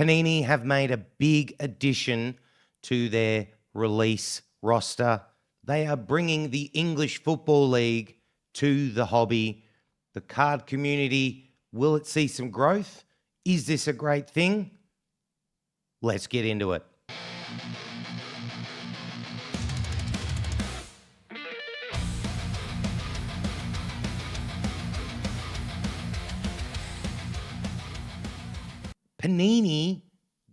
Panini have made a big addition to their release roster. They are bringing the English Football League to the hobby. The card community, will it see some growth? Is this a great thing? Let's get into it. Panini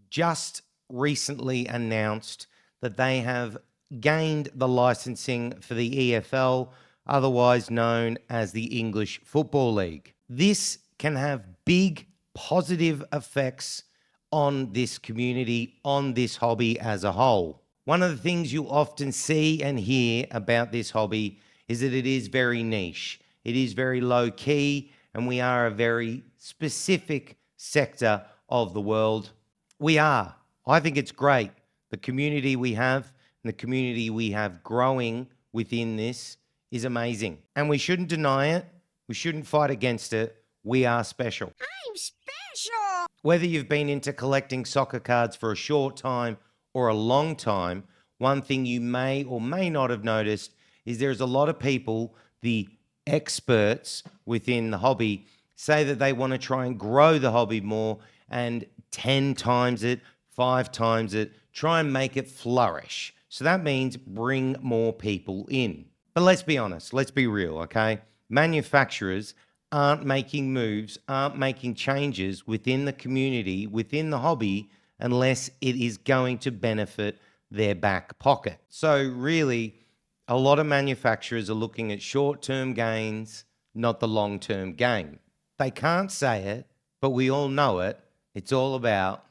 just recently announced that they have gained the licensing for the EFL, otherwise known as the English Football League. This can have big positive effects on this community, on this hobby as a whole. One of the things you often see and hear about this hobby is that it is very niche. It is very low key, and we are a very specific sector of the world. We are. I think it's great. The community we have and the community we have growing within this is amazing. And we shouldn't deny it. We shouldn't fight against it. We are special. I'm special! Whether you've been into collecting soccer cards for a short time or a long time, one thing you may or may not have noticed is there's a lot of people, the experts within the hobby, say that they want to try and grow the hobby more and 10 times it, 5 times it, try and make it flourish. So that means bring more people in. But let's be honest, let's be real, okay? Manufacturers aren't making moves, aren't making changes within the community, within the hobby, unless it is going to benefit their back pocket. So really, a lot of manufacturers are looking at short-term gains, not the long-term game. They can't say it, but we all know it. It's all about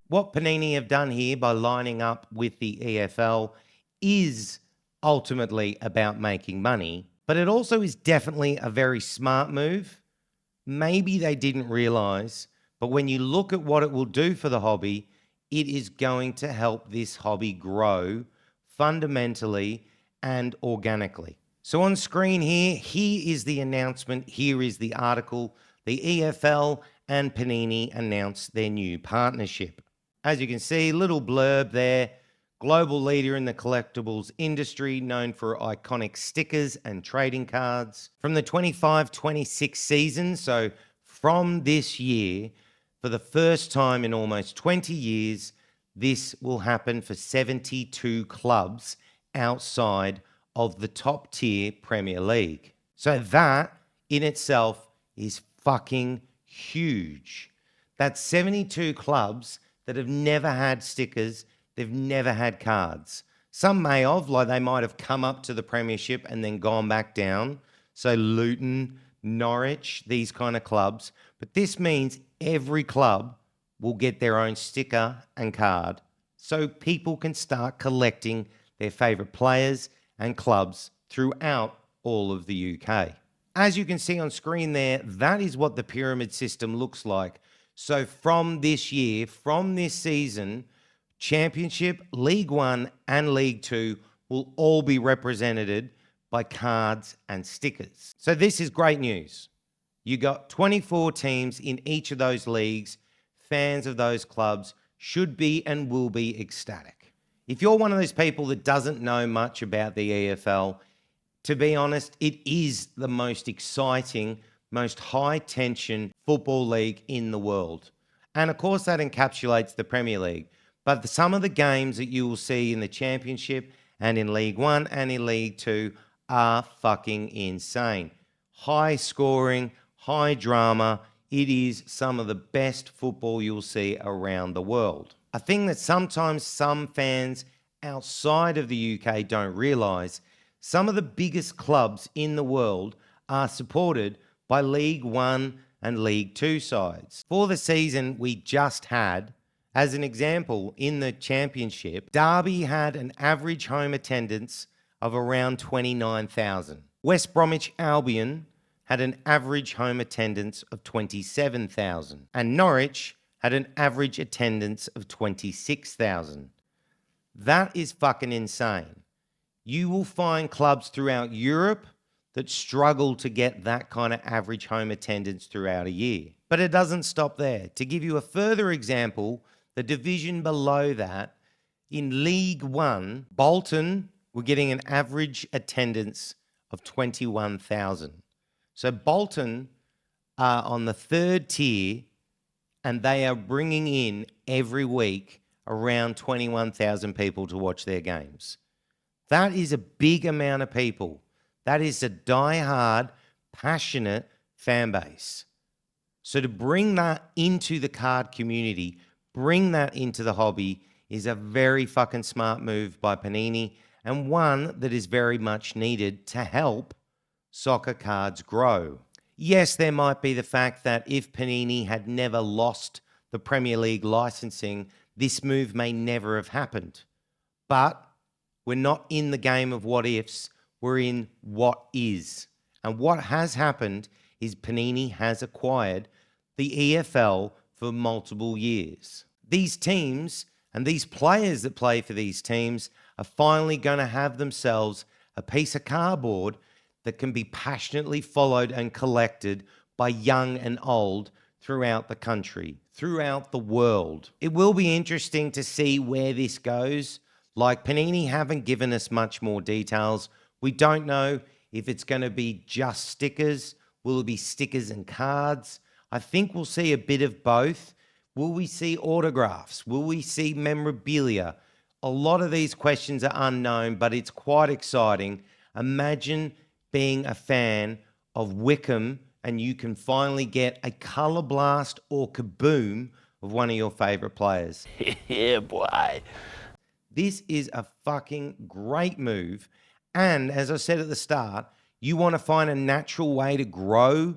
what Panini have done here by lining up with the EFL is ultimately about making money, but it also is definitely a very smart move. Maybe they didn't realize, but when you look at what it will do for the hobby, it is going to help this hobby grow fundamentally and organically. So on screen here is the announcement. Here is the article. The EFL and Panini announced their new partnership. As you can see, little blurb there. Global leader in the collectibles industry, known for iconic stickers and trading cards. From the 25-26 season, so from this year, for the first time in almost 20 years, this will happen for 72 clubs outside of the top tier Premier League. So that in itself is fucking huge. That's 72 clubs that have never had stickers, they've never had cards. Some may have, like they might have come up to the Premiership and then gone back down. So Luton, Norwich, these kind of clubs. But this means every club will get their own sticker and card so people can start collecting their favourite players and clubs throughout all of the UK. As you can see on screen there, that is what the pyramid system looks like. So from this year, from this season, Championship, League One and League Two will all be represented by cards and stickers. So this is great news. You got 24 teams in each of those leagues. Fans of those clubs should be and will be ecstatic. If you're one of those people that doesn't know much about the EFL, to be honest, it is the most exciting, most high-tension football league in the world. And of course, that encapsulates the Premier League. But some of the games that you will see in the Championship and in League One and in League Two are fucking insane. High scoring, high drama. It is some of the best football you'll see around the world. A thing that sometimes some fans outside of the UK don't realise, some of the biggest clubs in the world are supported by League One and League Two sides. For the season we just had, as an example, in the Championship, Derby had an average home attendance of around 29,000. West Bromwich Albion had an average home attendance of 27,000. And Norwich had an average attendance of 26,000. That is fucking insane. You will find clubs throughout Europe that struggle to get that kind of average home attendance throughout a year. But it doesn't stop there. To give you a further example, the division below that, in League One, Bolton were getting an average attendance of 21,000. So Bolton are on the third tier, and they are bringing in every week around 21,000 people to watch their games. That is a big amount of people. That is a die-hard, passionate fan base. So to bring that into the card community, bring that into the hobby, is a very fucking smart move by Panini, and one that is very much needed to help soccer cards grow. Yes, there might be the fact that if Panini had never lost the Premier League licensing, this move may never have happened. But we're not in the game of what ifs, we're in what is. And what has happened is Panini has acquired the EFL for multiple years. These teams and these players that play for these teams are finally going to have themselves a piece of cardboard that can be passionately followed and collected by young and old throughout the country, throughout the world. It will be interesting to see where this goes. Like, Panini haven't given us much more details. We don't know if it's going to be just stickers. Will it be stickers and cards? I think we'll see a bit of both. Will we see autographs? Will we see memorabilia? A lot of these questions are unknown, but it's quite exciting. Imagine being a fan of Wickham and you can finally get a Color Blast or Kaboom of one of your favorite players. Yeah, boy. This is a fucking great move. And as I said at the start, you want to find a natural way to grow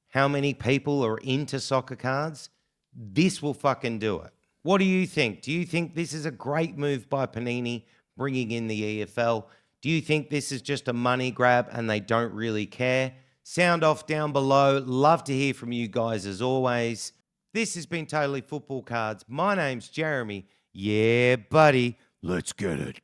how many people are into soccer cards, this will fucking do it. What do you think? Do you think this is a great move by Panini bringing in the EFL? Do you think this is just a money grab and they don't really care? Sound off down below. Love to hear from you guys as always. This has been Totally Football Cards. My name's Jeremy. Yeah, buddy. Let's get it.